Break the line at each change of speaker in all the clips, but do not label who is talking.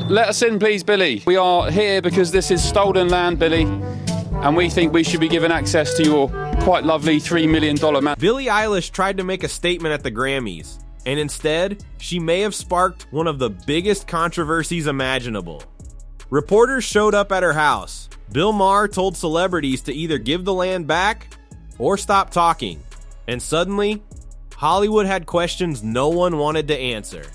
Let us in, please, Billie. We are here because this is stolen land, Billie, and we think we should be given access to your quite lovely $3 million man.
Billie Eilish tried to make a statement at the Grammys, and instead, she may have sparked one of the biggest controversies imaginable. Reporters showed up at her house. Bill Maher told celebrities to either give the land back or stop talking. And suddenly, Hollywood had questions no one wanted to answer.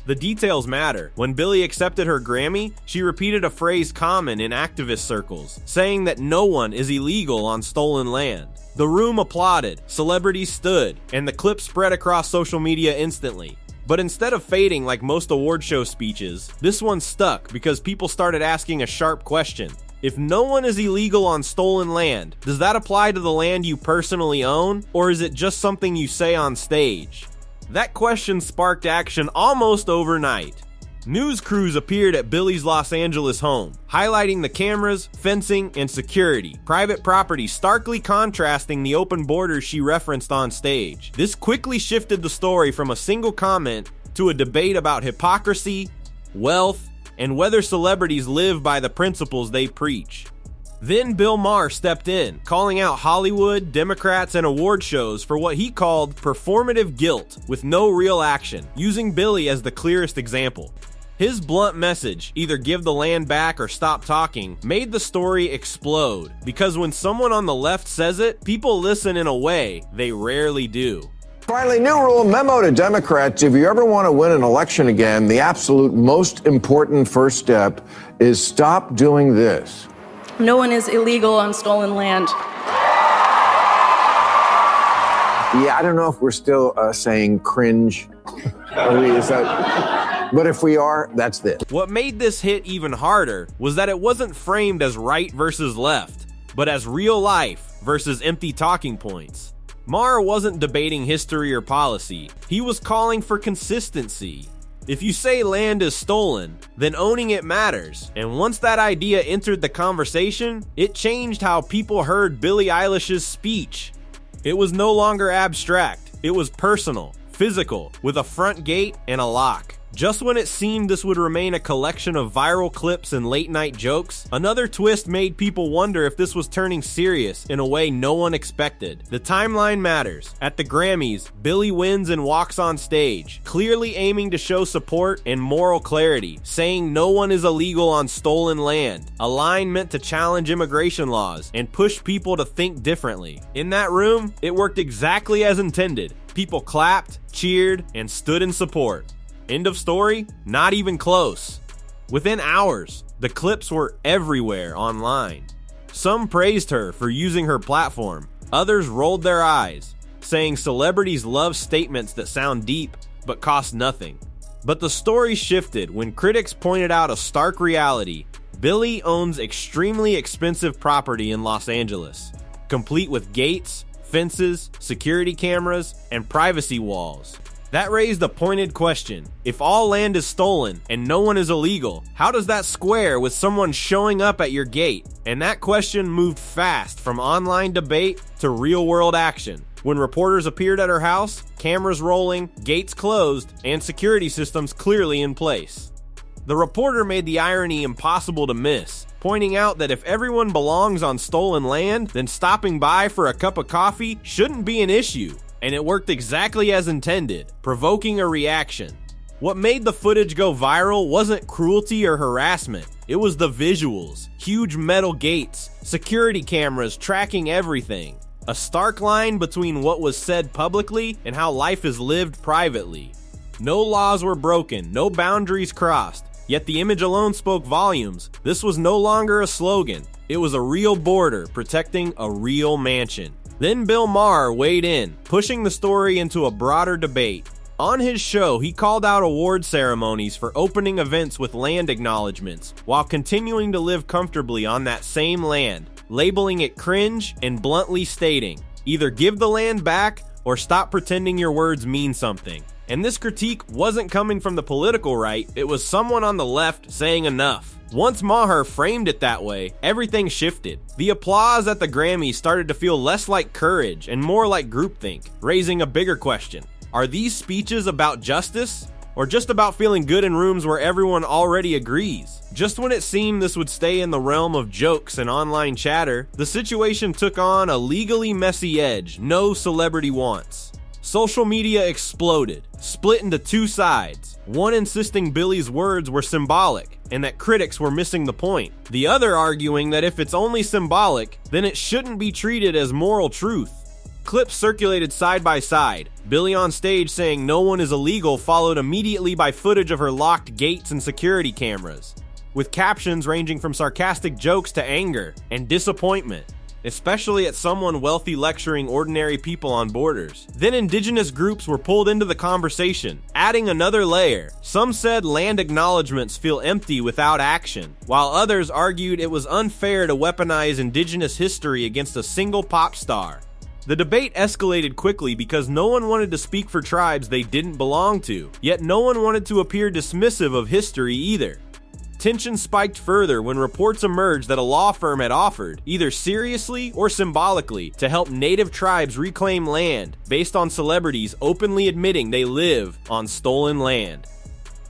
The details matter. When Billie accepted her Grammy, she repeated a phrase common in activist circles, saying that no one is illegal on stolen land. The room applauded, celebrities stood, and the clip spread across social media instantly. But instead of fading like most award show speeches, this one stuck because people started asking a sharp question. If no one is illegal on stolen land, does that apply to the land you personally own, or is it just something you say on stage? That question sparked action almost overnight. News crews appeared at Billie's Los Angeles home, highlighting the cameras, fencing, and security, private property starkly contrasting the open borders she referenced on stage. This quickly shifted the story from a single comment to a debate about hypocrisy, wealth, and whether celebrities live by the principles they preach. Then Bill Maher stepped in, calling out Hollywood, Democrats, and award shows for what he called performative guilt with no real action, using Billie as the clearest example. His blunt message, either give the land back or stop talking, made the story explode, because when someone on the left says it, people listen in a way they rarely do.
Finally, new rule, memo to Democrats. If you ever want to win an election again, the absolute most important first step is stop doing this.
No one is illegal on stolen land.
Yeah, I don't know if we're still saying cringe. But if we are, that's this.
What made this hit even harder was that it wasn't framed as right versus left, but as real life versus empty talking points. Maher wasn't debating history or policy. He was calling for consistency. If you say land is stolen, then owning it matters. And once that idea entered the conversation, it changed how people heard Billie Eilish's speech. It was no longer abstract. It was personal, physical, with a front gate and a lock. Just when it seemed this would remain a collection of viral clips and late-night jokes, another twist made people wonder if this was turning serious in a way no one expected. The timeline matters. At the Grammys, Billie wins and walks on stage, clearly aiming to show support and moral clarity, saying no one is illegal on stolen land, a line meant to challenge immigration laws and push people to think differently. In that room, it worked exactly as intended. People clapped, cheered, and stood in support. End of story? Not even close. Within hours, the clips were everywhere online. Some praised her for using her platform. Others rolled their eyes, saying celebrities love statements that sound deep but cost nothing. But the story shifted when critics pointed out a stark reality. Billie owns extremely expensive property in Los Angeles, complete with gates, fences, security cameras, and privacy walls. That raised a pointed question. If all land is stolen and no one is illegal, how does that square with someone showing up at your gate? And that question moved fast from online debate to real-world action. When reporters appeared at her house, cameras rolling, gates closed, and security systems clearly in place. The reporter made the irony impossible to miss, pointing out that if everyone belongs on stolen land, then stopping by for a cup of coffee shouldn't be an issue. And it worked exactly as intended, provoking a reaction. What made the footage go viral wasn't cruelty or harassment. It was the visuals, huge metal gates, security cameras tracking everything. A stark line between what was said publicly and how life is lived privately. No laws were broken, no boundaries crossed, yet the image alone spoke volumes. This was no longer a slogan. It was a real border protecting a real mansion. Then Bill Maher weighed in, pushing the story into a broader debate. On his show, he called out award ceremonies for opening events with land acknowledgements, while continuing to live comfortably on that same land, labeling it cringe and bluntly stating, either give the land back or stop pretending your words mean something. And this critique wasn't coming from the political right, it was someone on the left saying enough. Once Maher framed it that way, everything shifted. The applause at the Grammys started to feel less like courage and more like groupthink, raising a bigger question. Are these speeches about justice? or just about feeling good in rooms where everyone already agrees. Just when it seemed this would stay in the realm of jokes and online chatter, the situation took on a legally messy edge no celebrity wants. Social media exploded, split into two sides, one insisting Billie's words were symbolic and that critics were missing the point, the other arguing that if it's only symbolic, then it shouldn't be treated as moral truth. Clips circulated side by side, Billie on stage saying no one is illegal, followed immediately by footage of her locked gates and security cameras, with captions ranging from sarcastic jokes to anger and disappointment, especially at someone wealthy lecturing ordinary people on borders. Then indigenous groups were pulled into the conversation, adding another layer. Some said land acknowledgements feel empty without action, while others argued it was unfair to weaponize indigenous history against a single pop star. The debate escalated quickly because no one wanted to speak for tribes they didn't belong to, yet no one wanted to appear dismissive of history either. Tension spiked further when reports emerged that a law firm had offered, either seriously or symbolically, to help native tribes reclaim land based on celebrities openly admitting they live on stolen land.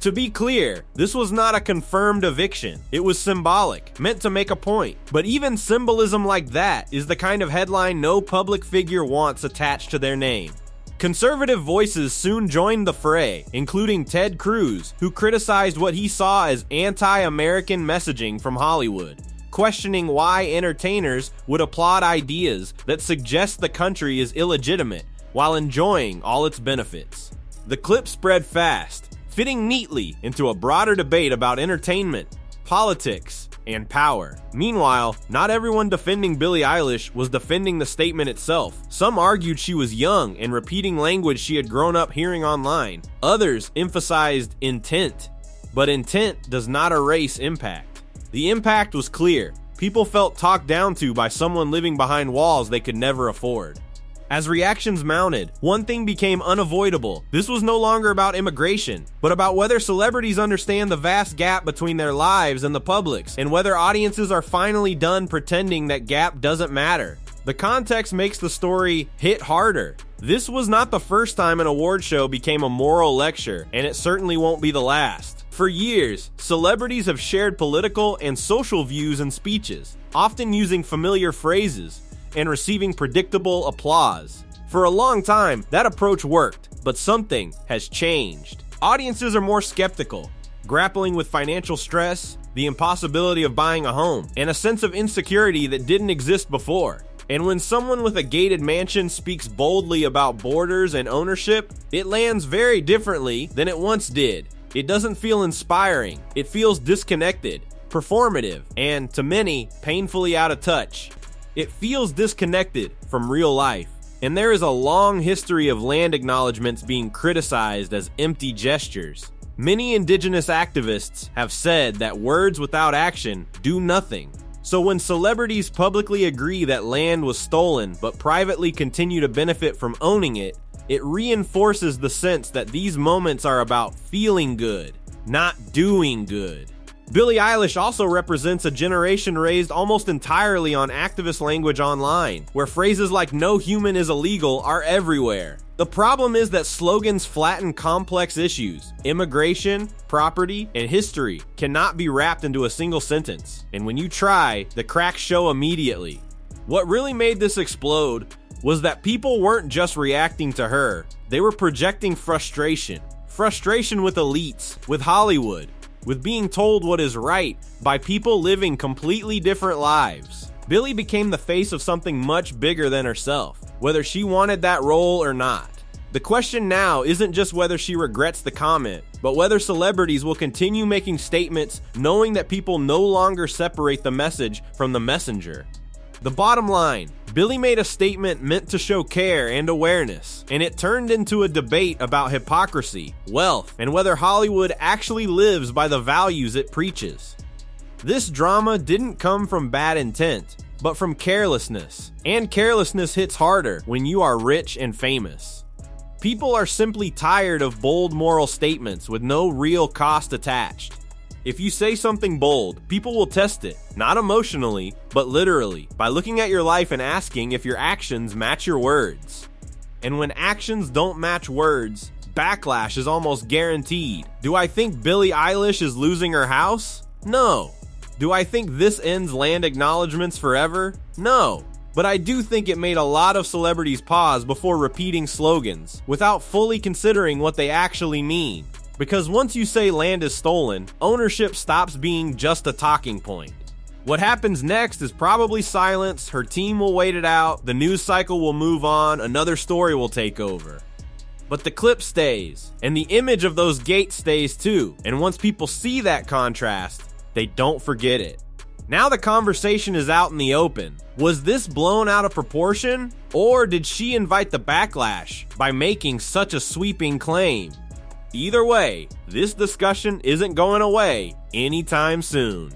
To be clear, this was not a confirmed eviction. It was symbolic, meant to make a point. But even symbolism like that is the kind of headline no public figure wants attached to their name. Conservative voices soon joined the fray, including Ted Cruz, who criticized what he saw as anti-American messaging from Hollywood, questioning why entertainers would applaud ideas that suggest the country is illegitimate while enjoying all its benefits. The clip spread fast, fitting neatly into a broader debate about entertainment, politics, and power. Meanwhile, not everyone defending Billie Eilish was defending the statement itself. Some argued she was young and repeating language she had grown up hearing online. Others emphasized intent. But intent does not erase impact. The impact was clear. People felt talked down to by someone living behind walls they could never afford. As reactions mounted, one thing became unavoidable. This was no longer about immigration, but about whether celebrities understand the vast gap between their lives and the public's, and whether audiences are finally done pretending that gap doesn't matter. The context makes the story hit harder. This was not the first time an award show became a moral lecture, and it certainly won't be the last. For years, celebrities have shared political and social views in speeches, often using familiar phrases and receiving predictable applause. For a long time, that approach worked, but something has changed. Audiences are more skeptical, grappling with financial stress, the impossibility of buying a home, and a sense of insecurity that didn't exist before. And when someone with a gated mansion speaks boldly about borders and ownership, it lands very differently than it once did. It doesn't feel inspiring, it feels disconnected, performative, and, to many, painfully out of touch. It feels disconnected from real life, and there is a long history of land acknowledgements being criticized as empty gestures. Many indigenous activists have said that words without action do nothing. So when celebrities publicly agree that land was stolen but privately continue to benefit from owning it, it reinforces the sense that these moments are about feeling good, not doing good. Billie Eilish also represents a generation raised almost entirely on activist language online, where phrases like "no human is illegal" are everywhere. The problem is that slogans flatten complex issues. Immigration, property, and history cannot be wrapped into a single sentence, and when you try, the cracks show immediately. What really made this explode was that people weren't just reacting to her, they were projecting frustration. Frustration with elites, with Hollywood, with being told what is right by people living completely different lives. Billie became the face of something much bigger than herself, whether she wanted that role or not. The question now isn't just whether she regrets the comment, but whether celebrities will continue making statements knowing that people no longer separate the message from the messenger. The bottom line, Billie made a statement meant to show care and awareness, and it turned into a debate about hypocrisy, wealth, and whether Hollywood actually lives by the values it preaches. This drama didn't come from bad intent, but from carelessness, and carelessness hits harder when you are rich and famous. People are simply tired of bold moral statements with no real cost attached. If you say something bold, people will test it, not emotionally, but literally, by looking at your life and asking if your actions match your words. And when actions don't match words, backlash is almost guaranteed. Do I think Billie Eilish is losing her house? No. Do I think this ends land acknowledgements forever? No. But I do think it made a lot of celebrities pause before repeating slogans, without fully considering what they actually mean. Because once you say land is stolen, ownership stops being just a talking point. What happens next is probably silence, her team will wait it out, the news cycle will move on, another story will take over. But the clip stays, and the image of those gates stays too, and once people see that contrast, they don't forget it. Now the conversation is out in the open. Was this blown out of proportion? Or did she invite the backlash by making such a sweeping claim? Either way, this discussion isn't going away anytime soon.